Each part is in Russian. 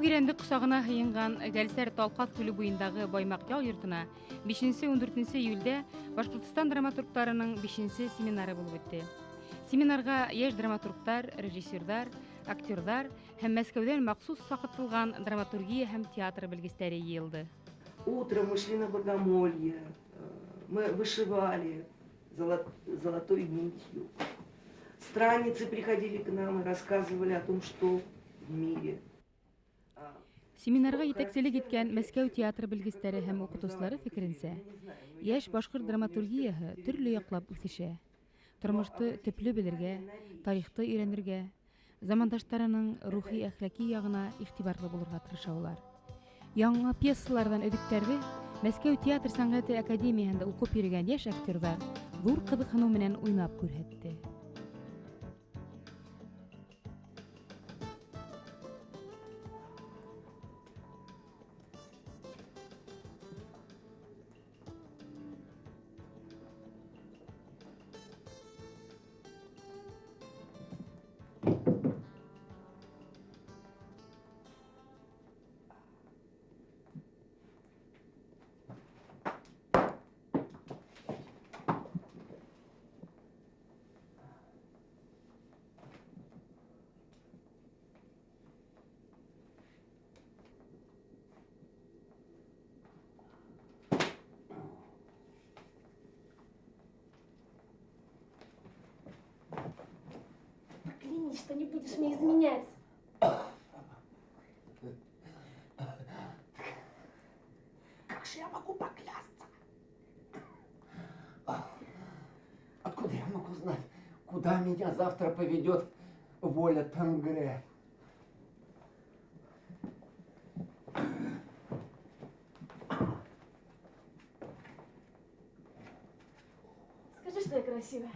Бирәндек кусагына һыйынган Гәлсәр Талкас күле буендағы Баймак ял йортына 5-14 июльдә Башкортстан драматургларының 5-нче семинары булып үтте. Семинарга яшь драматурглар, режиссерлар, актердар һәм Мәскәүдән махсус сакытылган драматургия һәм театр белгечләре йыелды. Утром мы шли на богомолье, мы вышивали золотой нитью. Странницы приходили к нам и рассказывали о том, что в мире. Семинарга итәкчелек иткән Мәскәү театр белгечләре һәм укытучылары фикеренчә, яшь башкорт драматургияһы төрле яклап үсешә. Тормышты төпле белергә, тарихты өйрәнергә, замандашларының рухи әхлаки ягына игътибарлы булырга тырышалар. Яңа пьесалардан өдиктәрне Мәскәү театр сәнгате академиясында укып йөргән яшь актердар зур кызыксыну менән уйнап күрһәтте. Поклянись, что не будешь мне изменять. Как же я могу поклясться? Откуда я могу знать, куда меня завтра поведет воля Тангре? Скажи, что я красивая.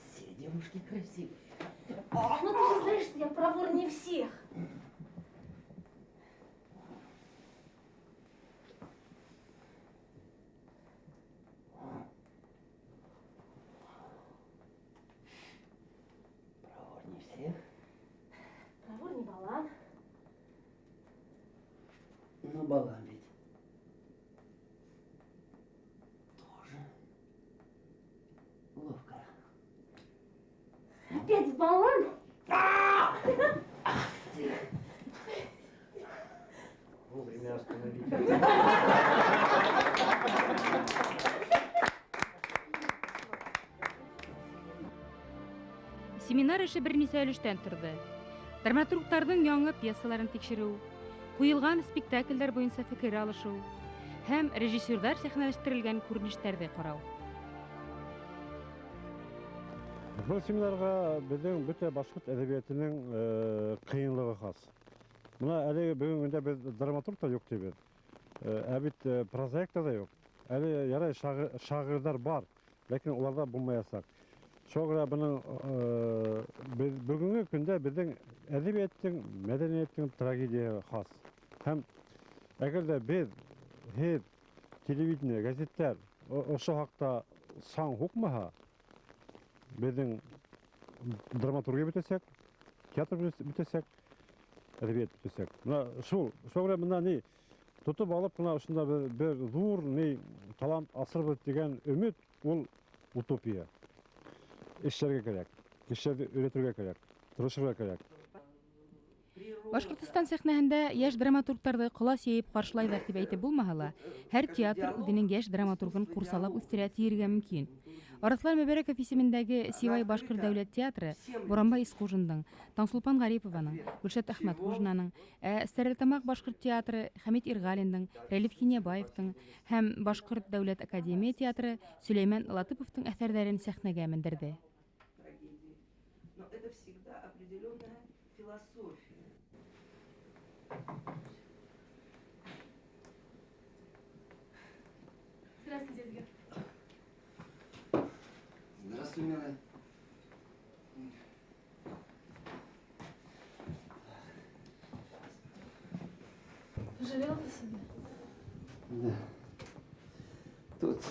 Все девушки красивые. Но ты же знаешь, что я проворнее всех. Проворнее всех? Проворнее Балан. Ну, Балан ведь тоже ловко. Опять Балан? Вовремя остановить. Семинар эше берничә өлештән торды. Драматургларның яңа пьесаларын тикшерү, куелган спектакльләр буенча фикер алышу һәм режиссерлар сәхнәләштерелгән күренешләрне карау. Бұл семинарға біздің бүте башқұрт әдебиетінің қиынлығы қас. Мұна әлі бүгінгі біз драматургта жоқ деп еді. Әбіт прозаикта да жоқ. Әлі ярай шағырдар бар, ләкин оларда болмаясақ. Шоғыра бұның бүгінгі күнде біздің әдебиеттің, мәдениеттің трагедия қас. Һәм әгерде біз, телевидение, газеттер, осы хақта сан хукмаха, біздің драматургия бітесек, театр бітесек, әдебиет бітесек. Шоғыра мұнда не тұтып алып, ұшында бір зур талант асыр бұд деген үміт, ол утопия. Эшчәргә кирәк, эшчәрне өйрәтергә кирәк, тырышырга кирәк. Башкортстан сәхнәһендә яшь драматургларны колас яйып каршылайлар дип әйтеп булмаһа ла, һәр театр үзенең яшь драматургын курсалап үстерә тиергә мөмкин. Арыслан Мәбәрәков исемендәге Сивай Башкорт дәүләт театры Буранбай Искужинның, Таңсулпан Гарипованың, Гөлшат Әхмәтқужинаның, Стәрлетамак Башкорт театры Хәмит Иргалинның, Рәлиф Кинябаевтың һәм Башкорт дәүләт академия театры Сөләйман Латыповтың әсәрләрен сәхнәгә мендерде. Но это всегда определенная философия. Здравствуйте, Эдгар. Здравствуй, милая. Пожалела по себе? Да. Тут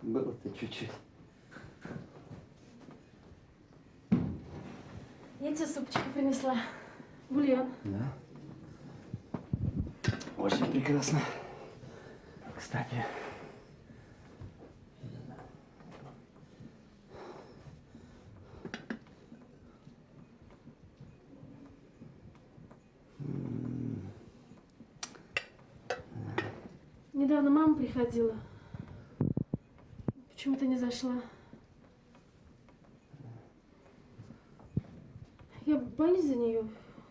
было-то чуть-чуть. Видите, супчики принесла. Бульон. Да. Очень прекрасно. Кстати. Недавно мама приходила. Почему ты не зашла? Я боюсь за нее,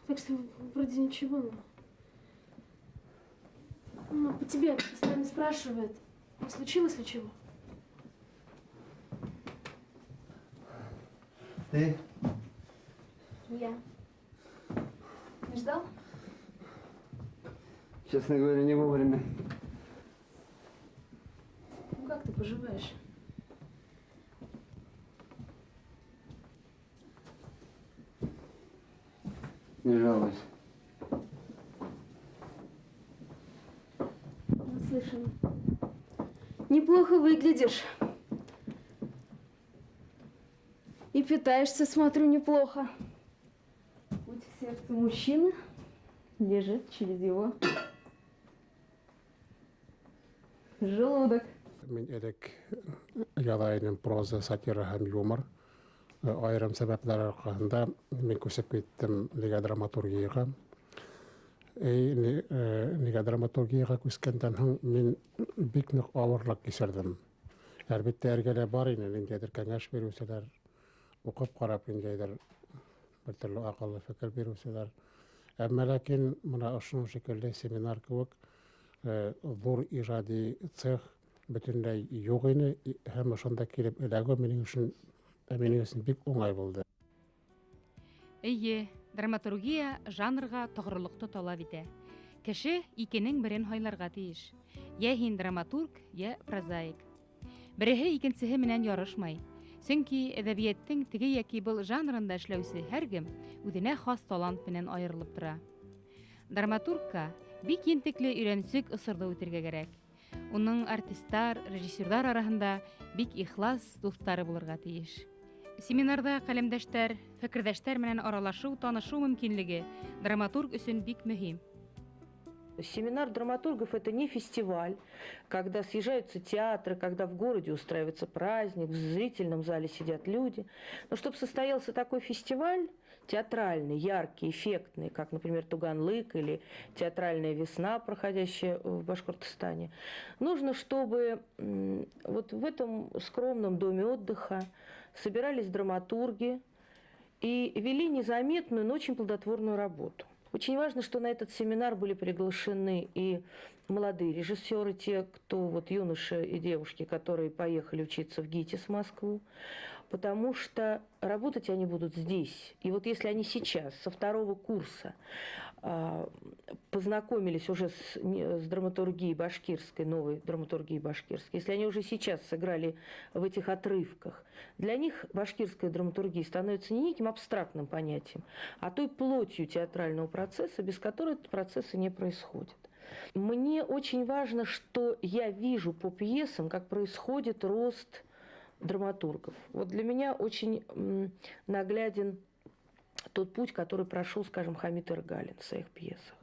так что вроде ничего, но... Ну, по тебе постоянно спрашивает, не случилось ли чего? Ты? Я. Не ждал? Честно говоря, не вовремя. Ну, как ты поживаешь? Не жалуюсь. Наслышана. Неплохо выглядишь. И питаешься, смотрю, неплохо. Путь к сердцу мужчины лежит через его желудок. Min edek jalainen proosa, satira һәм юмор. Айрым сәбәпләр аркасында мин күсеп киттем лига драматургияга. Лига драматургияга күскәндән һуң мин бик нык авырлык кичердем. Әлбәттә, әргәлә бар ине, ниндәйдер кәңәш бирүселәр, укып карап ниндәйдер бер төрле акыллы фикер бирүселәр. Әмма ләкин моны ошол шикелле семинар кебек зур иҗади цех бөтенләй юк ине һәм ошонда килеп эләгү минең өчен бик уңай булды. Әйе, драматургия жанрга тогырлыкты талап итә. Кеше икенең берен хайларга тиеш. Я һин драматург, я прозаик. Береһе икенчеһе менән ярышмай. Сөнки әдәбияттың теге яки был жанрында эшләүсе һәркем үзенә хас талант белән аерылып тора. Драматургка бик ентекле өйрәнсек ысырда үтәргә кирәк. Уның артистлар, режиссерлар арасында бик ихлас дуслары булырга тиеш. Семинарда каләмдәштәр, фикердәштәр менән аралашу, танышу мөмкинлеге драматург өчен бик мөһим. Семинар драматургов – это не фестиваль, когда съезжаются театры, когда в городе устраивается праздник, в зрительном зале сидят люди. Но чтобы состоялся такой фестиваль, театральный, яркий, эффектный, как, например, Туган-Лык или театральная весна, проходящая в Башкортостане, нужно, чтобы вот в этом скромном доме отдыха собирались драматурги и вели незаметную, но очень плодотворную работу. Очень важно, что на этот семинар были приглашены и молодые режиссеры, те, кто вот юноши и девушки, которые поехали учиться в ГИТИС в Москву, потому что работать они будут здесь. И вот если они сейчас со второго курса познакомились уже с драматургией башкирской, новой драматургией башкирской, если они уже сейчас сыграли в этих отрывках, для них башкирская драматургия становится не неким абстрактным понятием, а той плотью театрального процесса, без которой этот процесс и не происходит. Мне очень важно, что я вижу по пьесам, как происходит рост драматургов. Вот для меня очень нагляден тот путь, который прошел, скажем, Хамид Эргалин в своих пьесах.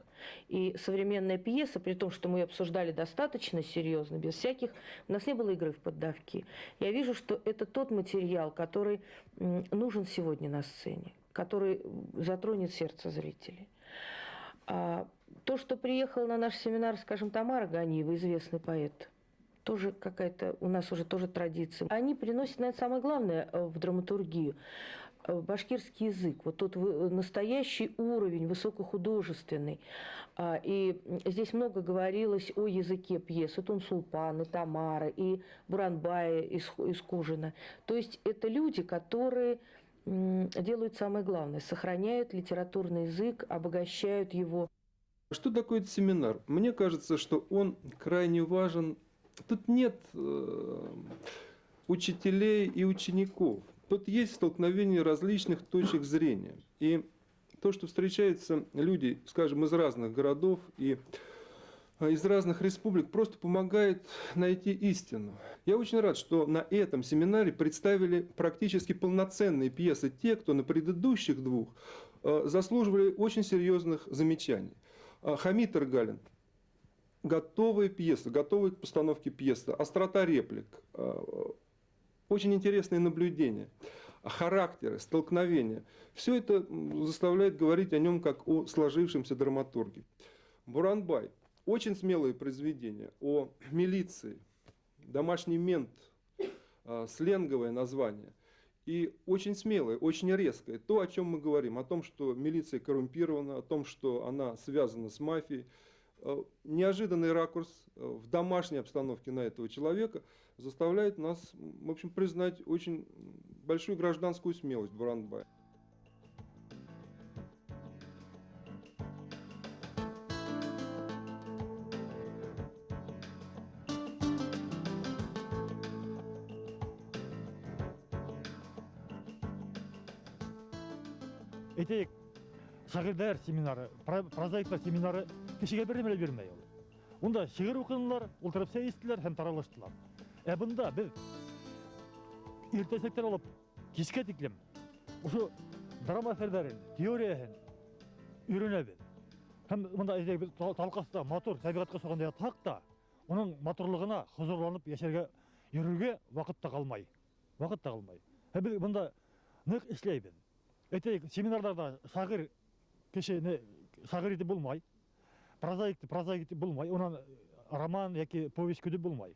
И современная пьеса, при том, что мы ее обсуждали достаточно серьезно, без всяких... У нас не было игры в поддавки. Я вижу, что это тот материал, который нужен сегодня на сцене, который затронет сердце зрителей. То, что приехал на наш семинар, скажем, Тамара Ганиева, известный поэт, тоже какая-то у нас уже тоже традиция. Они приносят, наверное, самое главное в драматургию – башкирский язык, вот тот настоящий уровень, высокохудожественный. И здесь много говорилось о языке пьес. Это Тунсулпан, и Тамара, и Буранбая из Кужина. То есть это люди, которые делают самое главное – сохраняют литературный язык, обогащают его. Что такое этот семинар? Мне кажется, что он крайне важен. Тут нет учителей и учеников. Тут есть столкновение различных точек зрения. И то, что встречаются люди, скажем, из разных городов и из разных республик просто помогает найти истину. Я очень рад, что на этом семинаре представили практически полноценные пьесы те, кто на предыдущих двух заслуживали очень серьезных замечаний. Хамид Иргалин. Готовые пьесы, готовые к постановке пьесы, острота реплик, очень интересные наблюдения, характеры, столкновения. Все это заставляет говорить о нем как о сложившемся драматурге. Буранбай. Очень смелые произведения о милиции, домашний мент, сленговое название. И очень смелое, очень резкое. То, о чем мы говорим, о том, что милиция коррумпирована, о том, что она связана с мафией. Неожиданный ракурс в домашней обстановке на этого человека заставляет нас, в общем, признать очень большую гражданскую смелость Буранбая. Этейік шағирдар семинары, прозаиктар семинары кешеге бермелі бермей ол. Онда шағыр оқынылар, олтырып сәйістілер, һәм таралыштылар. Бұнда біз ертесектер алып, кешке тіклем, ұшы драма әсердерін, теориясын үйрене біз. Һәм мұнда талқасында мотор, табиғатқа соғанда тақ та, оның моторлығына хұзырланып, яшерге йөрүгә вакыт та калмай. Вакыт та калмай. Біз мұнда нык эшләйбез. Этейік семинарларда шағыр кешені шағыр ете болмай, прозаик ете болмай, онан роман яки повесть көді болмай.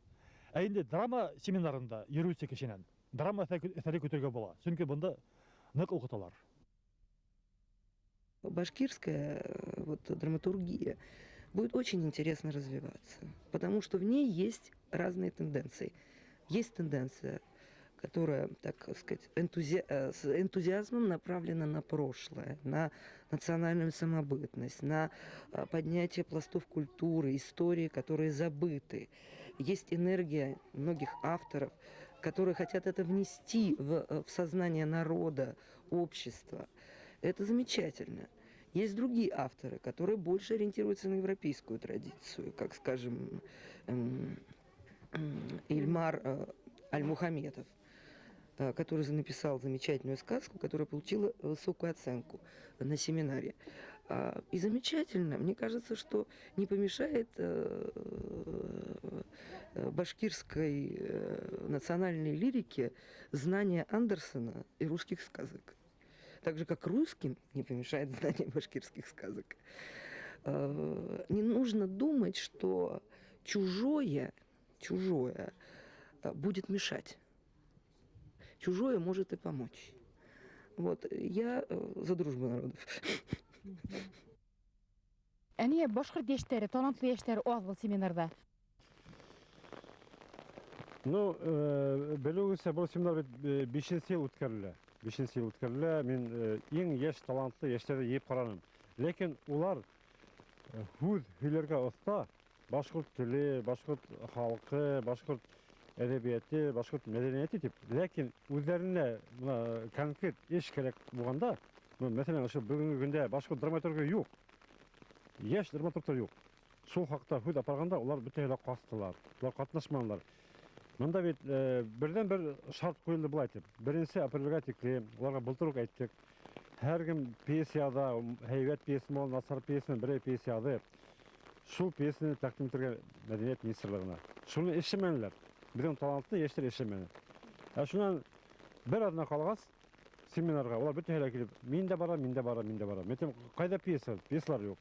Әйінде драма семинарында йөрүсе кешенен драма әсәре көтөргә була. Чөнки бunda нык укыталар. Башкирская драматургия будет очень интересно развиваться, потому что в ней есть разные тенденции. Есть тенденция, которая, так сказать, с энтузиазмом направлена на прошлое, на национальную самобытность, на поднятие пластов культуры, истории, которые забыты. Есть энергия многих авторов, которые хотят это внести в сознание народа, общества. Это замечательно. Есть другие авторы, которые больше ориентируются на европейскую традицию, как, скажем, Ильмар Аль-Мухаметов, который написал замечательную сказку, которая получила высокую оценку на семинаре. И замечательно, мне кажется, что не помешает башкирской национальной лирике знание Андерсена и русских сказок. Так же, как русским не помешает знание башкирских сказок. Не нужно думать, что чужое будет мешать. Чужое может и помочь. Вот, я за дружбу народов. Әне башкорт яшьтәре, талантлы яшьтәре аз бул семинарда. Ну, белүүгүсө бул семинар 5-нче ел үткәрелә. 5-нче ел үткәрелә. Мен иң яшь талантлы яшьтәргә еп карадым. Ләкин улар хүз һөйләргә оста, башкорт теле, башкорт халкы, башкорт әдәбияты, башкорт мәдәнияте дип. Ләкин үзләренә конкрет эш кирәк булганда, мәсәлән, ошо бүгенге көндә башкорт драматургы юк. Яшь драматурглар юк. Шул хакта хүз апарганда улар бөтенләй кастылар. Улар катнашмалар. Монда бит бердән-бер шарт куелды булай дип. Беренче апрельгә тиклем уларга былтыр ук әйттек. Һәр кем пьесада, һәйбәт пьесаны, насар пьесаны, бер пьесада. Шул пьесаны тәкъдим итәргә мәдәният министрлыгына. Шуны эшләмәләр. Безнең талантлы яшьтәр эшләмәләр. Шуннан бер адна калгас семинарга улар бөтенләй килеп, мин дә барам. Мен кайда пьесалар юк.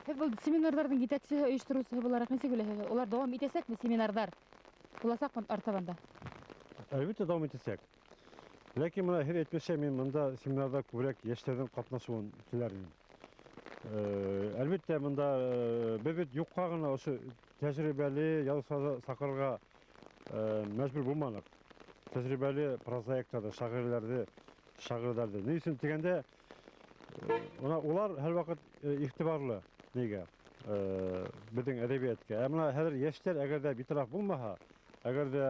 Бул семинарлардын жетекчиси, оештыруучусу буларак нече билесиз? Улар дәвам итәсәкме семинардар? Буласакмы артабанда? Әлбәттә дәвам итәсәк. Ләкин менә һәр әйтмәсә, мен монда семинарда күбрәк яшьләрнең катнашуын теләрмен. Әлбәттә монда бит юкка гына ошо тәҗрибәле язучылар сакырга мәҗбүр булмадык. Тәҗрибәле прозаиктарда, шагыйрьләрдә. Ни өчен дигәндә, улар һәр вакыт игътибарлы. Нигә? Безнең әдәбиятка. Менә хәзер яшьләр әгәр дә битараф булмаһа, әгәр дә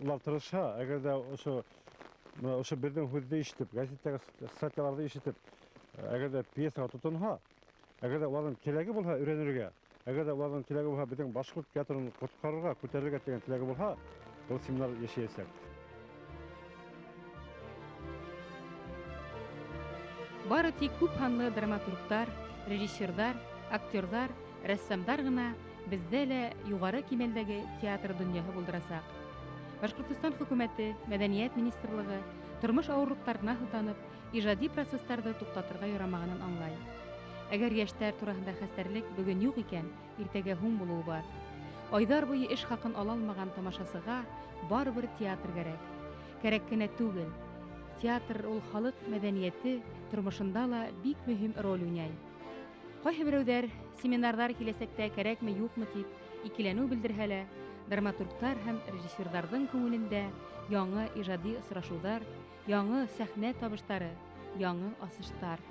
улар тырышса, әгәр дә ошо безнең хүзде ишетеп, газеттәге статьяларда ишетеп, әгәр дә пьесага тотынса, әгәр дә уларның теләге булса өйрәнергә, Әгәр дә уларның теләге булһа, безнең башкорт театрын коткарырга, күтәрергә дигән теләге булһа, был семинар яшәячәк. Бары тик күп һанлы драматурглар, режиссерлар, актерлар, рәссамдар гына бездә лә югары кимәлдәге театр дөньяһы булдырасак. Башкортстан хөкүмәте, Мәдәният министрлыгы тормыш авырлыкларына һылтанып, ижади процессларны туктатырга ярамаганын аңлай. Әгәр яшьтәр тураһында хәстәрлек бүген юк икән, иртәгә һуң булуы бар. Айдар буе эш хакын ала алмаган тамашасыга барыбер театр кирәк. Кирәк кенә түгел. Театр ул халык мәдәнияте тормышында ла бик мөһим роль уйнай. Кайһы берәүләр семинарлар киләсәктә кирәкме юкмы дип икеләнү белдерһәләр, драматурглар һәм режиссерларның күңелендә яңа ижади осрашулар, яңа сәхнә табыштары, яңа асыштар.